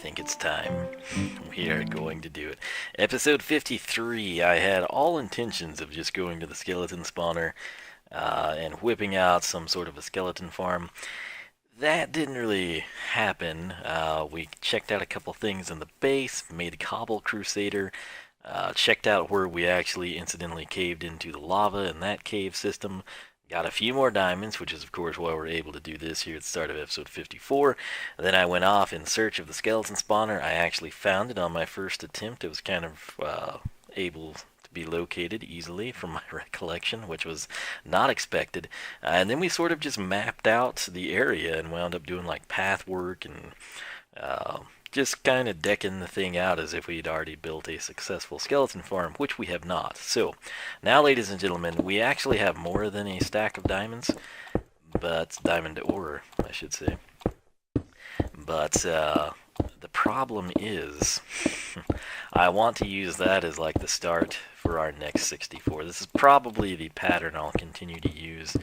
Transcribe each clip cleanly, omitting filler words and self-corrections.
think it's time. We are going to do it. Episode 53. I had all intentions of just going to the skeleton spawner and whipping out some sort of a skeleton farm. That didn't really happen. We checked out a couple things in the base, made a cobble crusader, checked out where we actually incidentally caved into the lava in that cave system. Got a few more diamonds, which is of course why we're able to do this here at the start of episode 54. Then I went off in search of the skeleton spawner. I actually found it on my first attempt. It was kind of able to be located easily from my recollection, which was not expected. And then we sort of just mapped out the area and wound up doing like path work and just kind of decking the thing out as if we'd already built a successful skeleton farm, which we have not. So, now ladies and gentlemen, we actually have more than a stack of diamonds, but diamond ore, I should say. But the problem is, I want to use that as like the start for our next 64. This is probably the pattern I'll continue to use,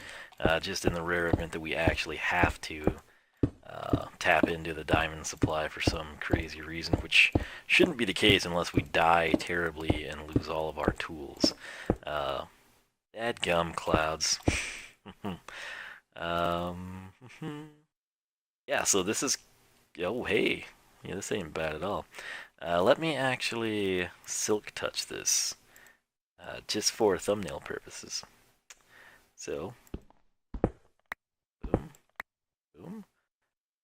just in the rare event that we actually have to tap into the diamond supply for some crazy reason, which shouldn't be the case unless we die terribly and lose all of our tools. Dadgum clouds. Yeah, so this is... Oh, hey. Yeah, this ain't bad at all. Let me actually silk touch this, just for thumbnail purposes. So, boom, boom.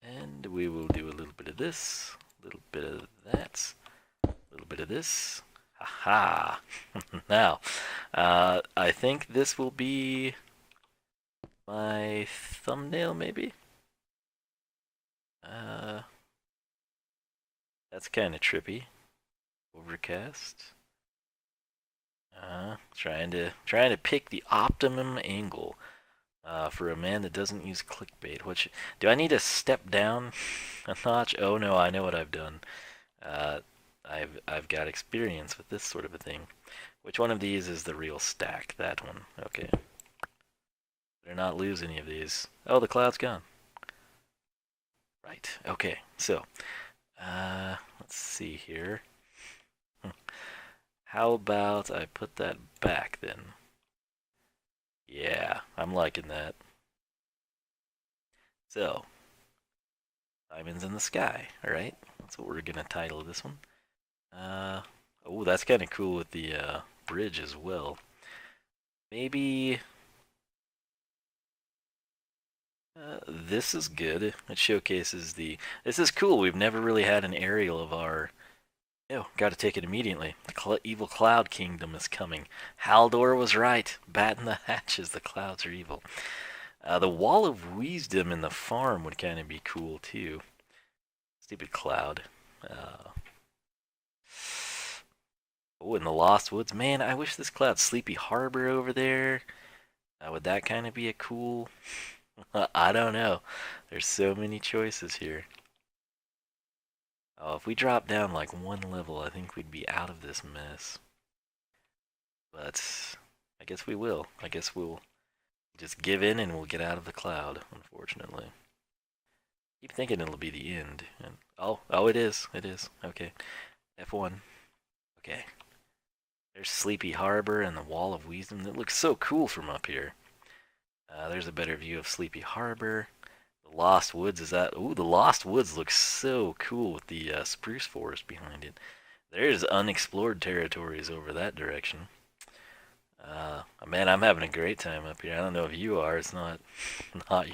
And we will do a little bit of this, a little bit of that, a little bit of this. Haha! Now, I think this will be my thumbnail, maybe? That's kind of trippy. Overcast. Trying to pick the optimum angle. For a man that doesn't use clickbait. Which, do I need to step down a notch? Oh no, I know what I've done. I've got experience with this sort of a thing. Which one of these is the real stack? That one. Okay. Better not lose any of these. Oh, the cloud's gone. Right. Okay. So, let's see here. How about I put that back then? Yeah, I'm liking that. So, diamonds in the sky, alright? That's what we're gonna title this one. Oh, that's kind of cool with the bridge as well. Maybe this is good. It showcases the... This is cool. We've never really had an aerial of our... Oh, gotta take it immediately. The evil cloud kingdom is coming. Haldor was right. Batten the hatches. The clouds are evil. The wall of wisdom in the farm would kind of be cool too. Stupid cloud. Oh, in the Lost Woods. Man, I wish this cloud Sleepy Harbor over there. Would that kind of be a cool... I don't know. There's so many choices here. Oh, if we drop down like one level, I think we'd be out of this mess. But I guess we will. I guess we'll just give in and we'll get out of the cloud, unfortunately. Keep thinking it'll be the end. And oh, it is. It is. Okay. F1. Okay. There's Sleepy Harbor and the Wall of Wisdom. That looks so cool from up here. There's a better view of Sleepy Harbor. The Lost Woods is that... Ooh, the Lost Woods looks so cool with the spruce forest behind it. There's unexplored territories over that direction. Man, I'm having a great time up here. I don't know if you are. It's not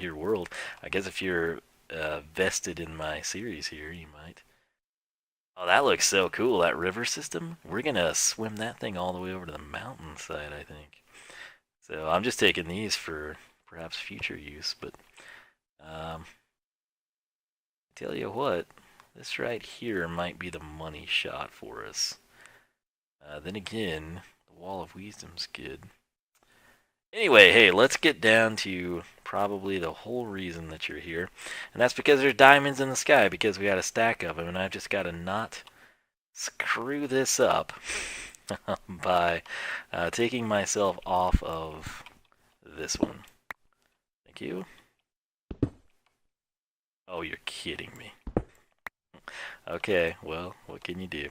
your world. I guess if you're vested in my series here, you might. Oh, that looks so cool, that river system. We're gonna swim that thing all the way over to the mountainside, I think. So I'm just taking these for perhaps future use, but tell you what, this right here might be the money shot for us. Then again, the Wall of Wisdom's good. Anyway, hey, let's get down to probably the whole reason that you're here. And that's because there's diamonds in the sky, because we got a stack of them, and I've just got to not screw this up by taking myself off of this one. Thank you. Oh, you're kidding me. Okay, well, what can you do?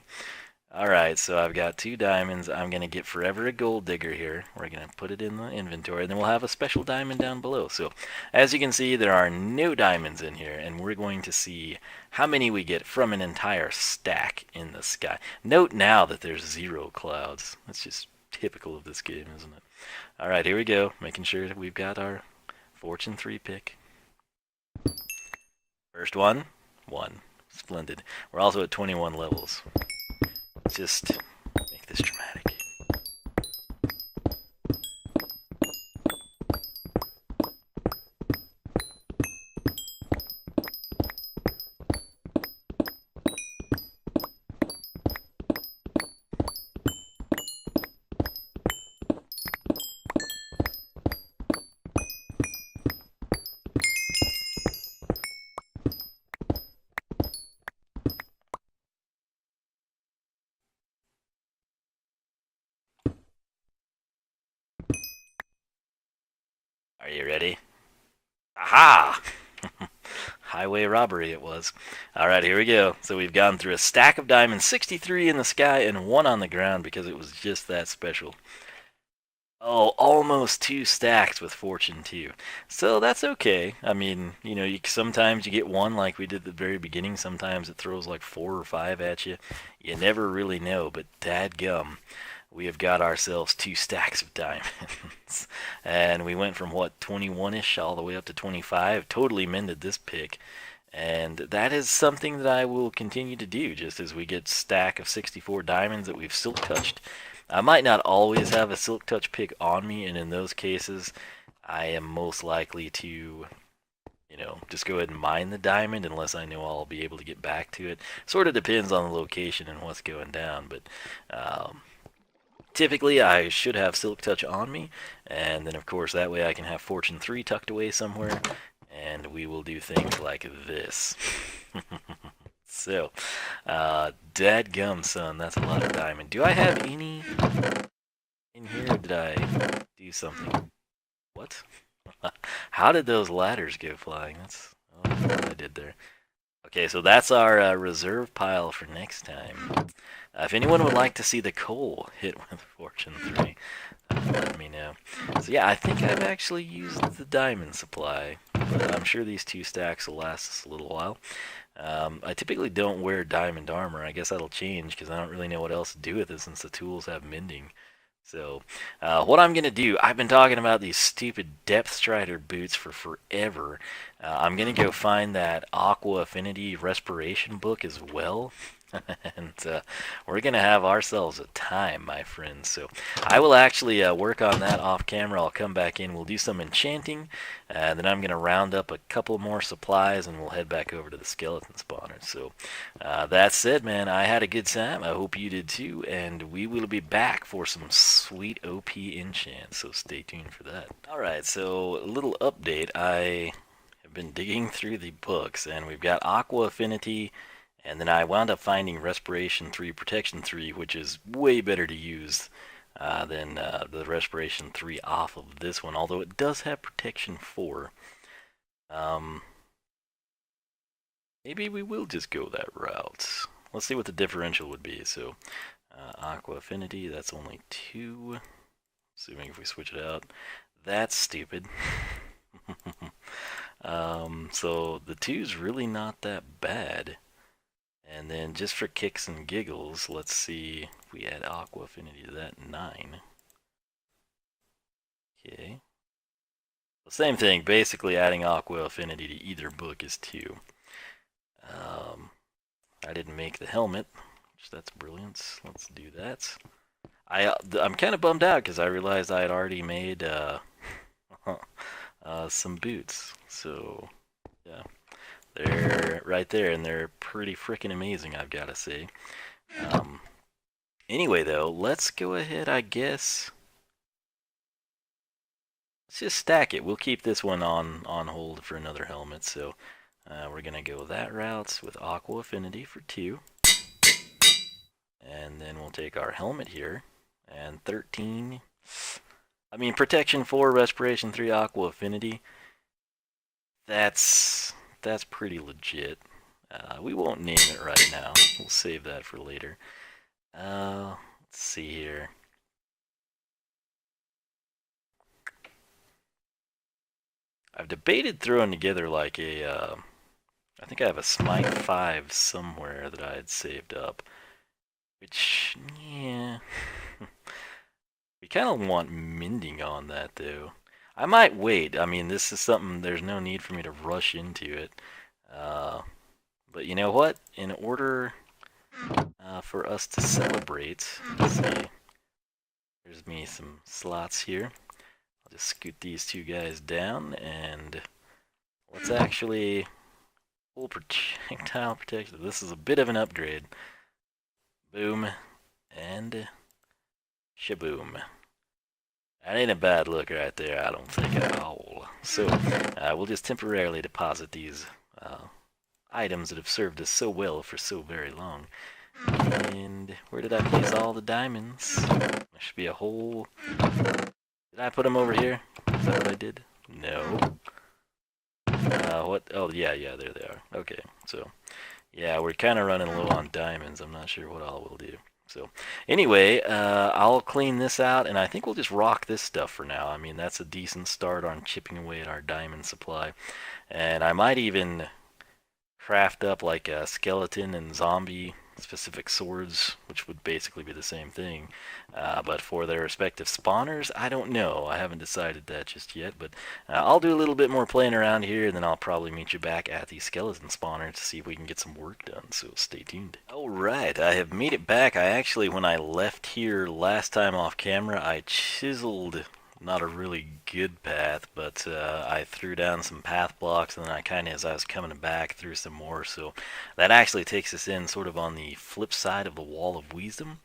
Alright, so I've got 2 diamonds. I'm going to get forever a gold digger here. We're going to put it in the inventory, and then we'll have a special diamond down below. So, as you can see, there are no diamonds in here, and we're going to see how many we get from an entire stack in the sky. Note now that there's 0 clouds. That's just typical of this game, isn't it? Alright, here we go. Making sure that we've got our Fortune 3 pick. First one. 1. Splendid. We're also at 21 levels. Just make this dramatic. Are you ready? Aha! Highway robbery it was. Alright, here we go. So we've gone through a stack of diamonds, 63 in the sky and 1 on the ground because it was just that special. Oh, almost 2 stacks with Fortune 2. So that's okay. I mean, sometimes you get 1 like we did at the very beginning. Sometimes it throws like 4 or 5 at you. You never really know, but dadgum. We have got ourselves 2 stacks of diamonds. And we went from, what, 21-ish all the way up to 25. Totally mended this pick. And that is something that I will continue to do, just as we get stack of 64 diamonds that we've silk touched. I might not always have a silk touch pick on me, and in those cases, I am most likely to, just go ahead and mine the diamond unless I know I'll be able to get back to it. Sort of depends on the location and what's going down, but typically, I should have Silk Touch on me, and then of course that way I can have Fortune 3 tucked away somewhere, and we will do things like this. So, dadgum son, that's a lot of diamond. Do I have any in here, or did I do something? What? How did those ladders go flying? What I did there. Okay, so that's our reserve pile for next time. If anyone would like to see the coal hit with Fortune 3, let me know. So yeah, I think I've actually used the diamond supply, but I'm sure these 2 stacks will last us a little while. I typically don't wear diamond armor. I guess that'll change because I don't really know what else to do with it since the tools have mending. So, what I'm going to do, I've been talking about these stupid Depth Strider boots for forever. I'm going to go find that Aqua Affinity Respiration book as well. And we're going to have ourselves a time, my friends. So I will actually work on that off camera. I'll come back in. We'll do some enchanting. Then I'm going to round up a couple more supplies, and we'll head back over to the skeleton spawner. So that said, man, I had a good time. I hope you did too. And we will be back for some sweet OP enchants. So stay tuned for that. Alright, so a little update. I have been digging through the books, and we've got Aqua Affinity. And then I wound up finding Respiration 3, Protection 3, which is way better to use than the Respiration 3 off of this one, although it does have Protection 4. Maybe we will just go that route. Let's see what the differential would be. So, Aqua Affinity, that's only 2. Assuming if we switch it out. That's stupid. So the 2's really not that bad. And then just for kicks and giggles, let's see if we add Aqua Affinity to that, 9. Okay. The same thing, basically adding Aqua Affinity to either book is 2. I didn't make the helmet, which that's brilliant. Let's do that. I'm kind of bummed out because I realized I had already made some boots. So, yeah. They're right there, and they're pretty freaking amazing, I've got to say. Anyway, though, let's go ahead, I guess. Let's just stack it. We'll keep this one on hold for another helmet, so we're going to go that route with Aqua Affinity for 2. And then we'll take our helmet here, and 13. I mean, Protection 4, Respiration 3, Aqua Affinity. That's pretty legit. We won't name it right now. We'll save that for later. Let's see here. I've debated throwing together like a, I think I have a Smite 5 somewhere that I had saved up. Which, yeah. We kind of want mending on that, though. I might wait. I mean, this is something, there's no need for me to rush into it. But you know what? In order for us to celebrate, let's see. There's me some slots here. I'll just scoot these two guys down, and let's actually full projectile protection. This is a bit of an upgrade. Boom, and shaboom. That ain't a bad look right there, I don't think at all. So, we'll just temporarily deposit these items that have served us so well for so very long. And where did I place all the diamonds? There should be a whole... Did I put them over here? Is that what I did? No. What? Oh, yeah, there they are. Okay, so... Yeah, we're kind of running low on diamonds. I'm not sure what all we'll do. So, anyway, I'll clean this out, and I think we'll just rock this stuff for now. I mean, that's a decent start on chipping away at our diamond supply. And I might even craft up like a skeleton and zombie specific swords, which would basically be the same thing. But for their respective spawners, I don't know. I haven't decided that just yet, but I'll do a little bit more playing around here, and then I'll probably meet you back at the skeleton spawner to see if we can get some work done, so stay tuned. Alright, I have made it back. I actually, when I left here last time off camera, I chiseled not a really good path, but I threw down some path blocks, and then I kind of, as I was coming back, threw some more. So that actually takes us in sort of on the flip side of the wall of Wiisdom.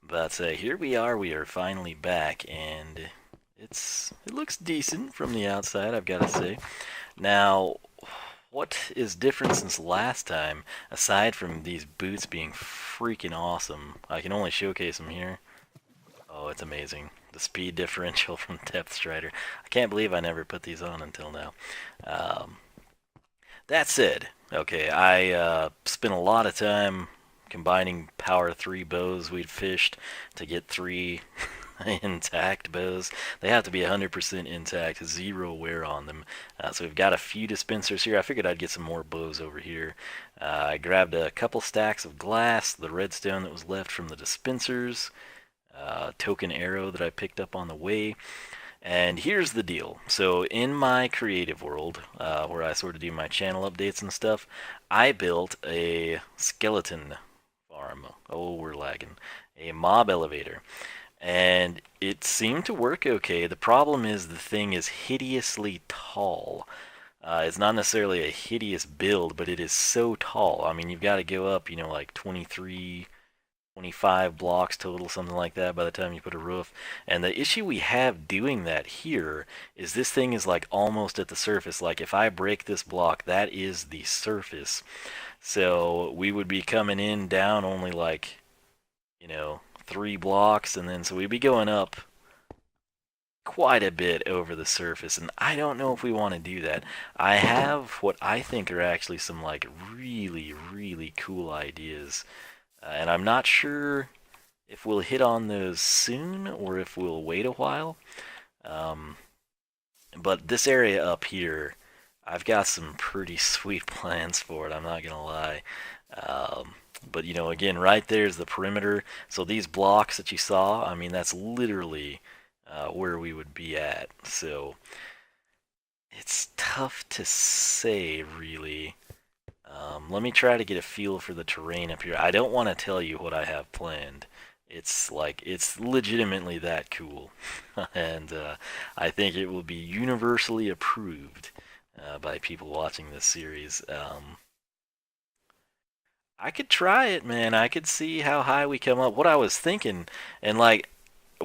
But here we are finally back, and it looks decent from the outside, I've got to say. Now, what is different since last time, aside from these boots being freaking awesome? I can only showcase them here. Oh, it's amazing. The speed differential from Depth Strider. I can't believe I never put these on until now. That said, okay, I spent a lot of time combining power 3 bows we'd fished to get 3 intact bows. They have to be 100% intact, 0 wear on them. So we've got a few dispensers here. I figured I'd get some more bows over here. I grabbed a couple stacks of glass, the redstone that was left from the dispensers, token arrow that I picked up on the way. And here's the deal. So in my creative world, where I sort of do my channel updates and stuff, I built a skeleton farm. Oh, we're lagging. A mob elevator. And it seemed to work okay. The problem is the thing is hideously tall. It's not necessarily a hideous build, but it is so tall. I mean, you've got to go up, you know, like 25 blocks total, something like that, by the time you put a roof. And the issue we have doing that here is this thing is like almost at the surface. Like if I break this block, that is the surface. So we would be coming in down only like, you know, 3 blocks, and then so we'd be going up quite a bit over the surface, and I don't know if we want to do that. I have what I think are actually some like really cool ideas. And I'm not sure if we'll hit on those soon or if we'll wait a while. But this area up here, I've got some pretty sweet plans for it, I'm not going to lie. But, you know, again, right there's the perimeter. So these blocks that you saw, I mean, that's literally where we would be at. So it's tough to say, really. Let me try to get a feel for the terrain up here. I don't want to tell you what I have planned. It's like, it's legitimately that cool. And I think it will be universally approved by people watching this series. I could try it, man. I could see how high we come up. What I was thinking, and like,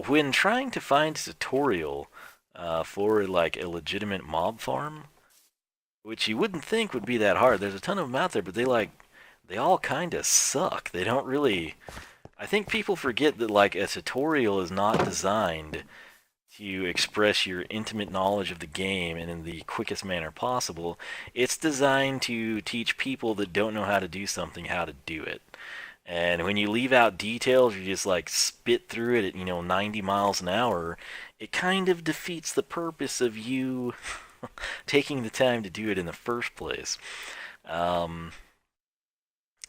when trying to find a tutorial for like a legitimate mob farm, which you wouldn't think would be that hard. There's a ton of them out there, but they all kind of suck. They don't really... I think people forget that like a tutorial is not designed to express your intimate knowledge of the game and in the quickest manner possible. It's designed to teach people that don't know how to do something how to do it. And when you leave out details, you just like spit through it at, 90 miles an hour, it kind of defeats the purpose of you taking the time to do it in the first place. Um,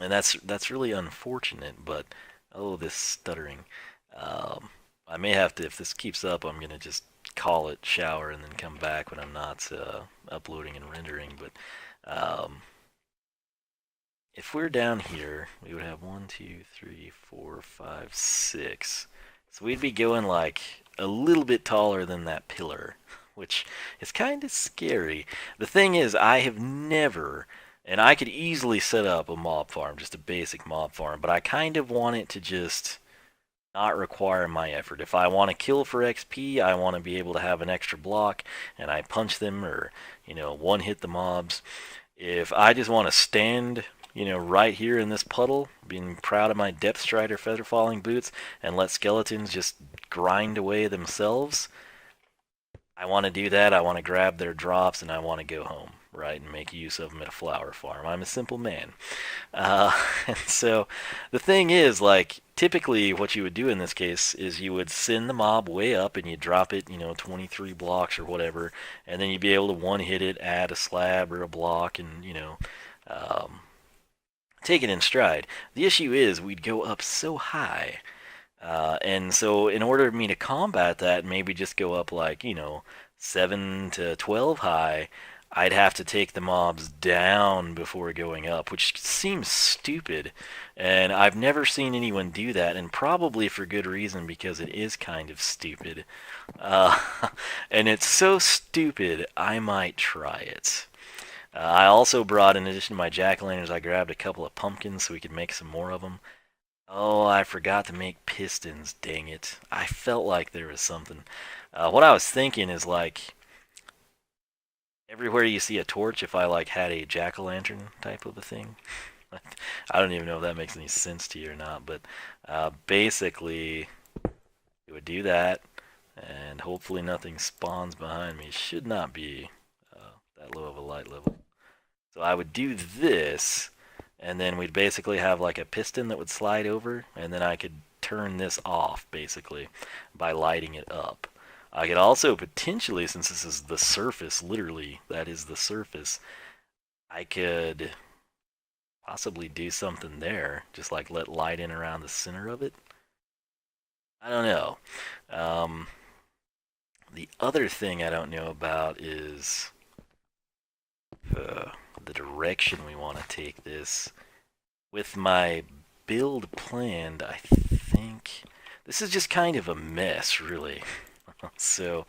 and that's really unfortunate, but oh, this stuttering. Um, I may have to, if this keeps up, I'm gonna just call it shower and then come back when I'm not uploading and rendering. But if we're down here, we would have 1, 2, 3, 4, 5, 6. So we'd be going like a little bit taller than that pillar, which is kind of scary. The thing is, I have never, and I could easily set up a mob farm, just a basic mob farm, but I kind of want it to just not require my effort. If I want to kill for XP, I want to be able to have an extra block, and I punch them or, one hit the mobs. If I just want to stand right here in this puddle, being proud of my Depth Strider feather falling boots, and let skeletons just grind away themselves, I want to do that. I want to grab their drops, and I want to go home, right, and make use of them at a flower farm. I'm a simple man. And so the thing is, like, typically what you would do in this case is you would send the mob way up, and you drop it, 23 blocks or whatever, and then you'd be able to one-hit it, add a slab or a block, and, take it in stride. The issue is we'd go up so high. And so in order for me to combat that, maybe just go up like, 7 to 12 high, I'd have to take the mobs down before going up, which seems stupid. And I've never seen anyone do that, and probably for good reason, because it is kind of stupid. Uh, and it's so stupid, I might try it. I also brought, in addition to my jack-o'-lanterns, I grabbed a couple of pumpkins so we could make some more of them. Oh, I forgot to make pistons, dang it. I felt like there was something. What I was thinking is, like, everywhere you see a torch, if I, like, had a jack-o'-lantern type of a thing. I don't even know if that makes any sense to you or not, but basically, it would do that, and hopefully nothing spawns behind me. Should not be that low of a light level. So I would do this, and then we'd basically have like a piston that would slide over, and then I could turn this off, basically, by lighting it up. I could also potentially, since this is the surface, literally, that is the surface, I could possibly do something there, just like let light in around the center of it. I don't know. The other thing I don't know about is the direction we want to take this. With my build planned, I think this is just kind of a mess, really. So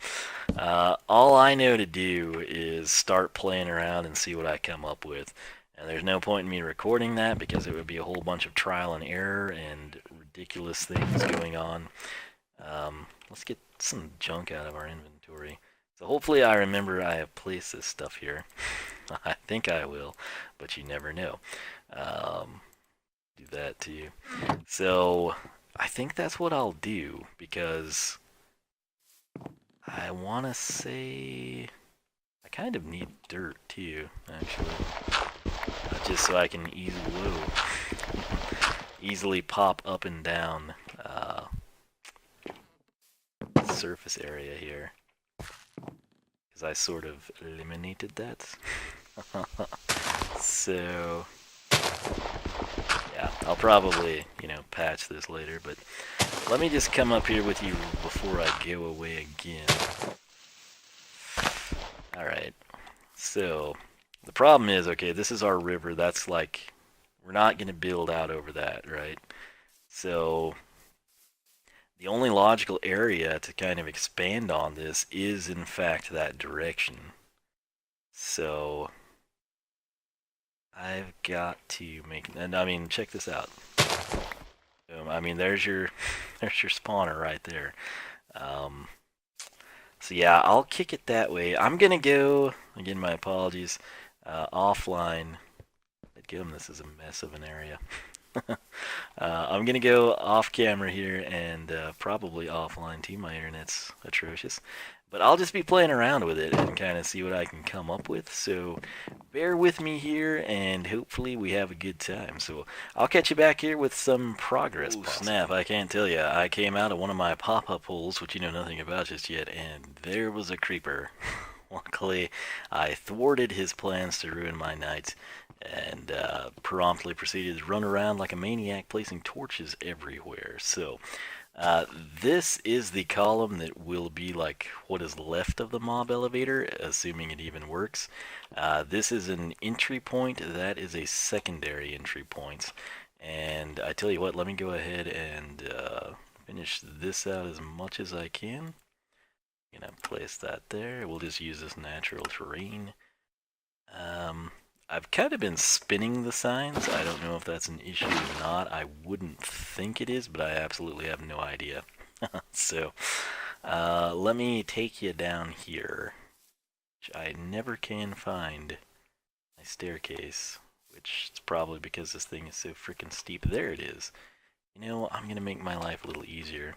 all I know to do is start playing around and see what I come up with. And there's no point in me recording that because it would be a whole bunch of trial and error and ridiculous things going on. Let's get some junk out of our inventory. So hopefully I remember I have placed this stuff here. I think I will, but you never know. Do that too. So I think that's what I'll do, because I want to say I kind of need dirt too, actually. Just so I can easily pop up and down surface area here. Because I sort of eliminated that. So yeah, I'll probably, patch this later, but let me just come up here with you before I go away again. Alright, so the problem is, okay, this is our river. That's like, we're not going to build out over that, right? So the only logical area to kind of expand on this is, in fact, that direction. So I've got to make, and I mean, check this out. I mean, there's your spawner right there. So yeah, I'll kick it that way. I'm gonna go, again, my apologies, offline. Again, this is a mess of an area. I'm gonna go off camera here and probably offline too. My internet's atrocious. But I'll just be playing around with it and kind of see what I can come up with. So bear with me here and hopefully we have a good time. So I'll catch you back here with some progress. Oh, snap, I can't tell you. I came out of one of my pop-up holes, which you know nothing about just yet, and there was a creeper. Luckily, I thwarted his plans to ruin my night and promptly proceeded to run around like a maniac placing torches everywhere. So this is the column that will be like what is left of the mob elevator, assuming it even works. This is an entry point. That is a secondary entry point. And I tell you what, let me go ahead and finish this out as much as I can. I'm gonna place that there. We'll just use this natural terrain. I've kind of been spinning the signs. I don't know if that's an issue or not. I wouldn't think it is, but I absolutely have no idea. So, let me take you down here, which I never can find my staircase, which is probably because this thing is so freaking steep. There it is. You know, I'm gonna make my life a little easier,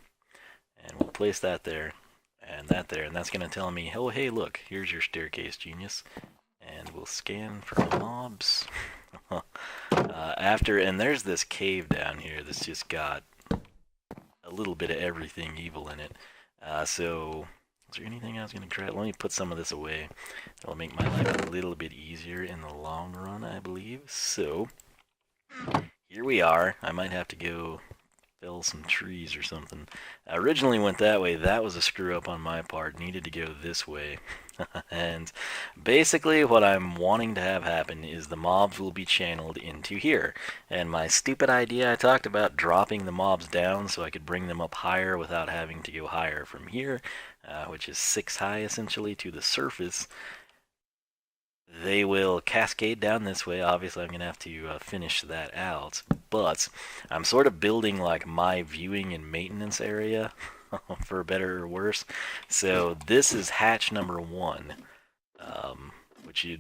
and we'll place that there, and that's gonna tell me, oh hey, look, here's your staircase, genius. And we'll scan for mobs. And there's this cave down here that's just got a little bit of everything evil in it. So, is there anything I was going to grab? Let me put some of this away. That'll make my life a little bit easier in the long run, I believe. So, here we are. I might have to go fell some trees or something. I originally went that way. That was a screw up on my part. Needed to go this way. And basically what I'm wanting to have happen is the mobs will be channeled into here. And my stupid idea I talked about dropping the mobs down so I could bring them up higher without having to go higher from here, which is 6 high essentially to the surface. They will cascade down this way. Obviously, I'm going to have to finish that out. But I'm sort of building like my viewing and maintenance area, for better or worse. So this is hatch number 1,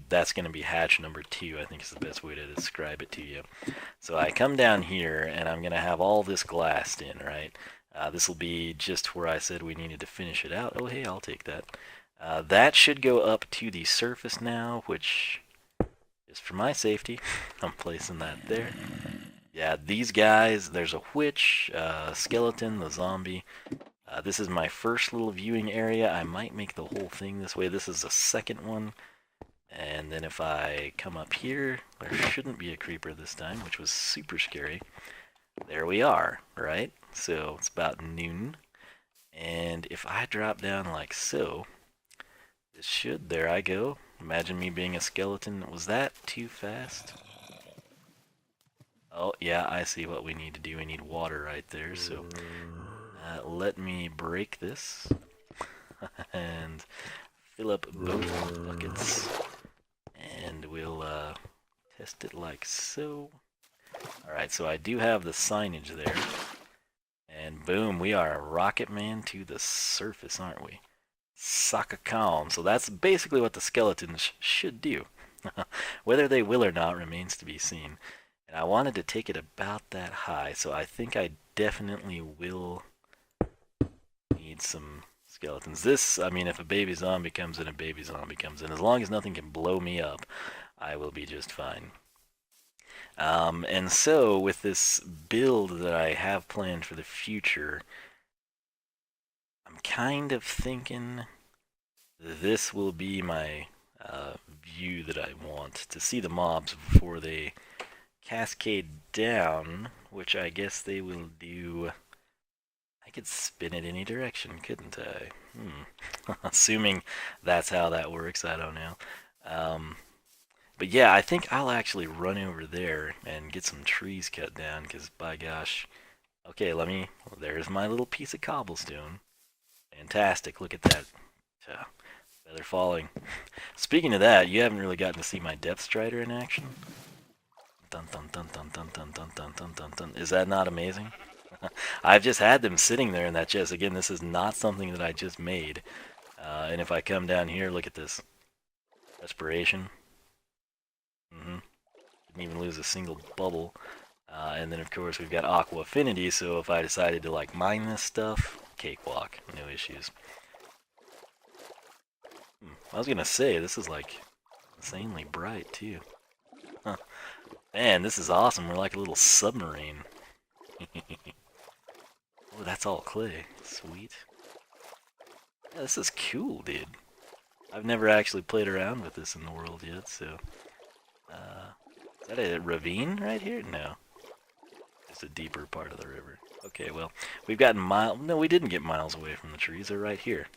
that's going to be hatch number 2, I think is the best way to describe it to you. So I come down here, and I'm going to have all this glassed in, right? This will be just where I said we needed to finish it out. Oh, hey, I'll take that. That should go up to the surface now, which is for my safety. I'm placing that there. Yeah, these guys, there's a witch, skeleton, the zombie. This is my first little viewing area. I might make the whole thing this way. This is the second one. And then if I come up here, there shouldn't be a creeper this time, which was super scary. There we are, right? So it's about noon. And if I drop down like so, there I go. Imagine me being a skeleton. Was that too fast? Oh, yeah, I see what we need to do. We need water right there, so let me break this and fill up both buckets, and we'll test it like so. Alright, so I do have the signage there, and boom, we are a rocket man to the surface, aren't we? Sakakam. So that's basically what the skeletons should do. Whether they will or not remains to be seen. And I wanted to take it about that high, so I think I definitely will need some skeletons. This, I mean, if a baby zombie comes in, a baby zombie comes in. As long as nothing can blow me up, I will be just fine. And so, with this build that I have planned for the future, I'm kind of thinking this will be my view that I want to see the mobs before they cascade down, which I guess they will do. I could spin it any direction, couldn't I? Assuming that's how that works, I don't know. But yeah, I think I'll actually run over there and get some trees cut down, because by gosh. Okay, there's my little piece of cobblestone. Fantastic, look at that. Feather falling. Speaking of that, you haven't really gotten to see my Depth Strider in action. Dun dun dun dun dun dun dun dun dun dun dun. Is that not amazing? I've just had them sitting there in that chest. Again, this is not something that I just made. And if I come down here, look at this. Respiration. Didn't even lose a single bubble. And then of course we've got aqua affinity, so if I decided to like mine this stuff, cakewalk, no issues. I was gonna say, this is like insanely bright too. Huh. Man, this is awesome. We're like a little submarine. Oh, that's all clay. Sweet. Yeah, this is cool, dude. I've never actually played around with this in the world yet, so... is that a ravine right here? No. It's a deeper part of the river. Okay, well, we've gotten no, we didn't get miles away from the trees. They're right here,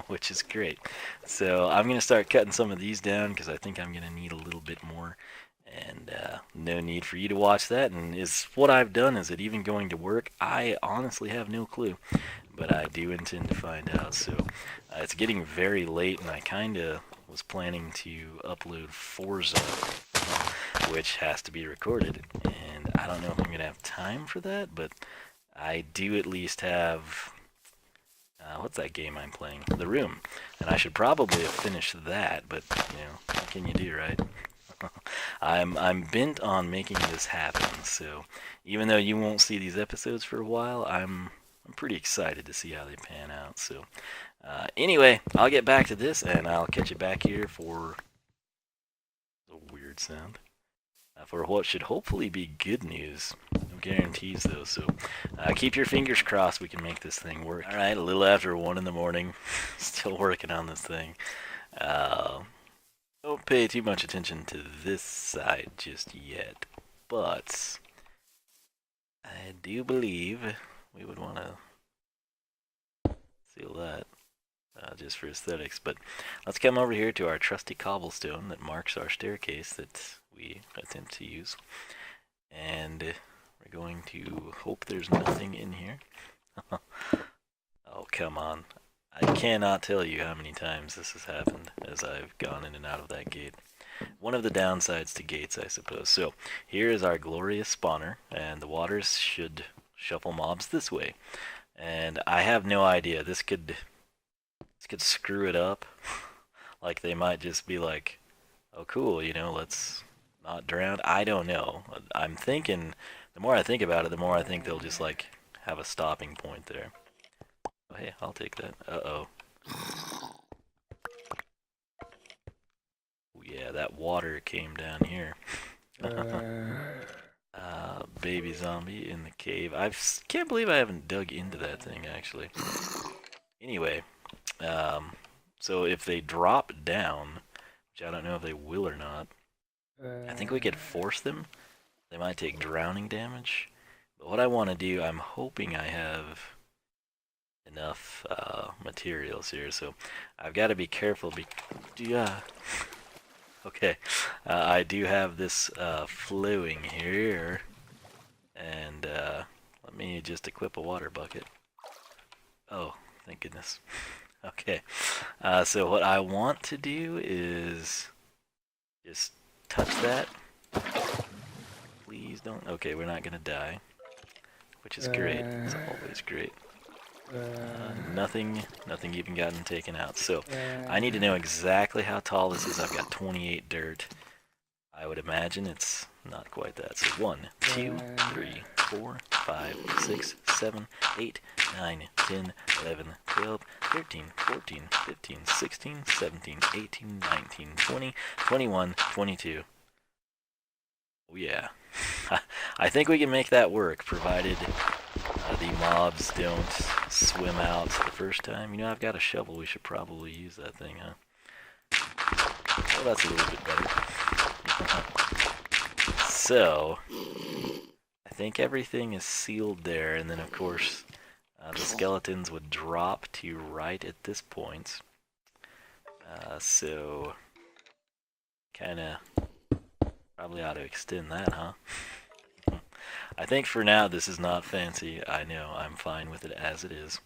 which is great. So I'm going to start cutting some of these down because I think I'm going to need a little bit more. And no need for you to watch that. And is what I've done, is it even going to work? I honestly have no clue, but I do intend to find out. So it's getting very late, and I kind of was planning to upload Forza, which has to be recorded. And I don't know if I'm going to have time for that, but I do at least have... what's that game I'm playing? The Room. And I should probably have finished that, but, you know, what can you do, right? I'm bent on making this happen, so even though you won't see these episodes for a while, I'm pretty excited to see how they pan out. So anyway, I'll get back to this, and I'll catch you back here for a weird sound. For what should hopefully be good news. No guarantees though, so keep your fingers crossed we can make this thing work. Alright, a little after 1 in the morning, still working on this thing. Don't pay too much attention to this side just yet, but I do believe we would want to seal that just for aesthetics. But let's come over here to our trusty cobblestone that marks our staircase that we attempt to use, and we're going to hope there's nothing in here. Oh, come on. I cannot tell you how many times this has happened as I've gone in and out of that gate. One of the downsides to gates, I suppose. So, here is our glorious spawner, and the waters should shuffle mobs this way. And I have no idea. This could screw it up. Like, they might just be like, oh cool, you know, let's not drown. I don't know. I'm thinking, the more I think about it, the more I think they'll just, like, have a stopping point there. Oh, hey, I'll take that. Uh-oh. Yeah, that water came down here. Baby zombie in the cave. I can't believe I haven't dug into that thing, actually. Anyway, so if they drop down, which I don't know if they will or not, I think we could force them. They might take drowning damage. But what I want to do, I'm hoping I have enough materials here, so I've got to be careful. Okay, I do have this flowing here, and let me just equip a water bucket. Oh, thank goodness. Okay, so what I want to do is just touch that. Please don't. Okay, we're not gonna die, which is great. It's always great. Nothing even gotten taken out. So I need to know exactly how tall this is. I've got 28 dirt. I would imagine it's not quite that. So 1, 2, 3, 4, 5, 6, 7, 8, 9, 10, 11, 12, 13, 14, 15, 16, 17, 18, 19, 20, 21, 22. Oh yeah. I think we can make that work, provided the mobs don't swim out the first time. You know, I've got a shovel. We should probably use that thing, huh? Well, that's a little bit better. So, I think everything is sealed there, and then of course the skeletons would drop to right at this point. So, kinda probably ought to extend that, huh? I think for now this is not fancy. I know, I'm fine with it as it is.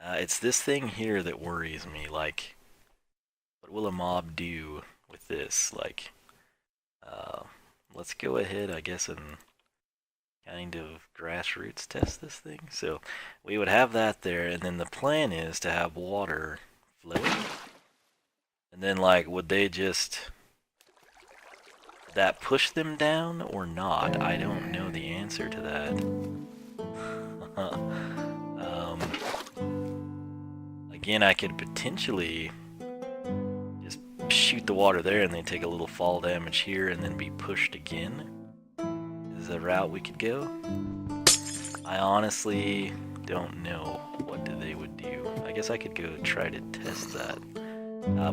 It's this thing here that worries me. Like, what will a mob do with this? Like, let's go ahead, I guess, and kind of grassroots test this thing. So we would have that there, and then the plan is to have water flowing. And then, like, would that push them down or not? I don't know the answer to that. Again, I could potentially just shoot the water there and then take a little fall damage here and then be pushed again. Is a route we could go? I honestly don't know what they would do. I guess I could go try to test that.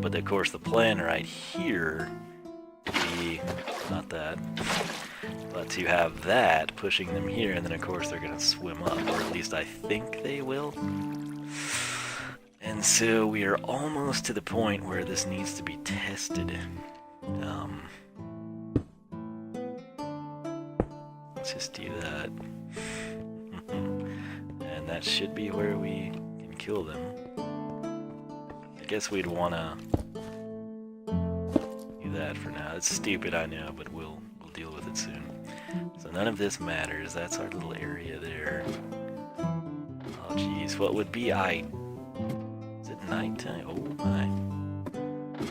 But of course the plan right here would be, not that, but to have that pushing them here, and then of course they're going to swim up, or at least I think they will. And so we are almost to the point where this needs to be tested. Let's just do that. And that should be where we can kill them. I guess we'd want to do that for now. It's stupid, I know, but we'll deal with it soon. So none of this matters. That's our little area there. Oh jeez, what would be Is it nighttime? Oh my.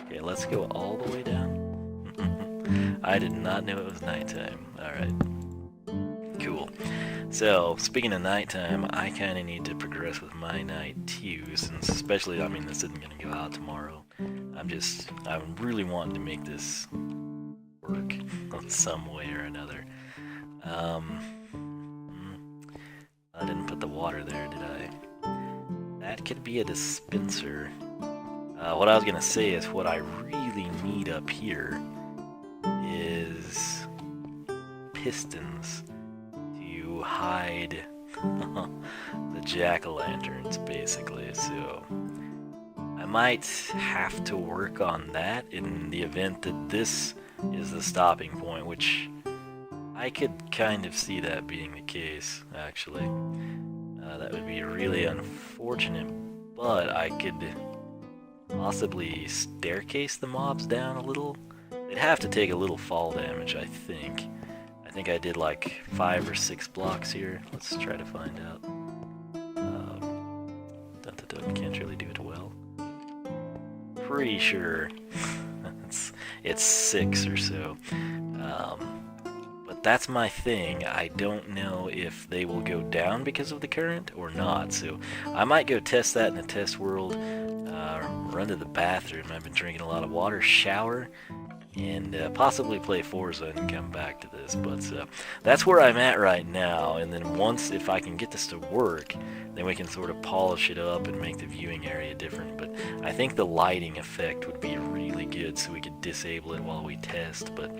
Okay, let's go all the way down. I did not know it was nighttime. Alright. Cool. So, speaking of nighttime, I kind of need to progress with my night too, since especially, I mean, this isn't going to go out tomorrow. I'm really wanting to make this work some way or another. I didn't put the water there, did I? That could be a dispenser. What I was going to say is what I really need up here is pistons to hide the jack-o'-lanterns, basically. So I might have to work on that in the event that this is the stopping point, which I could kind of see that being the case, actually. That would be really unfortunate, but I could possibly staircase the mobs down a little. They'd have to take a little fall damage, I think. I think I did like 5 or 6 blocks here. Let's try to find out. Can't really do it well. Pretty sure it's 6 or so. But that's my thing. I don't know if they will go down because of the current or not. So I might go test that in the test world. Run to the bathroom. I've been drinking a lot of water. Shower. And possibly play Forza and come back to this. But that's where I'm at right now. And then once, if I can get this to work, then we can sort of polish it up and make the viewing area different. But I think the lighting effect would be really good, so we could disable it while we test. But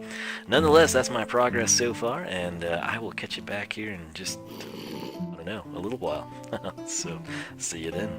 nonetheless, that's my progress so far, and I will catch you back here in just, I don't know, a little while. So see you then.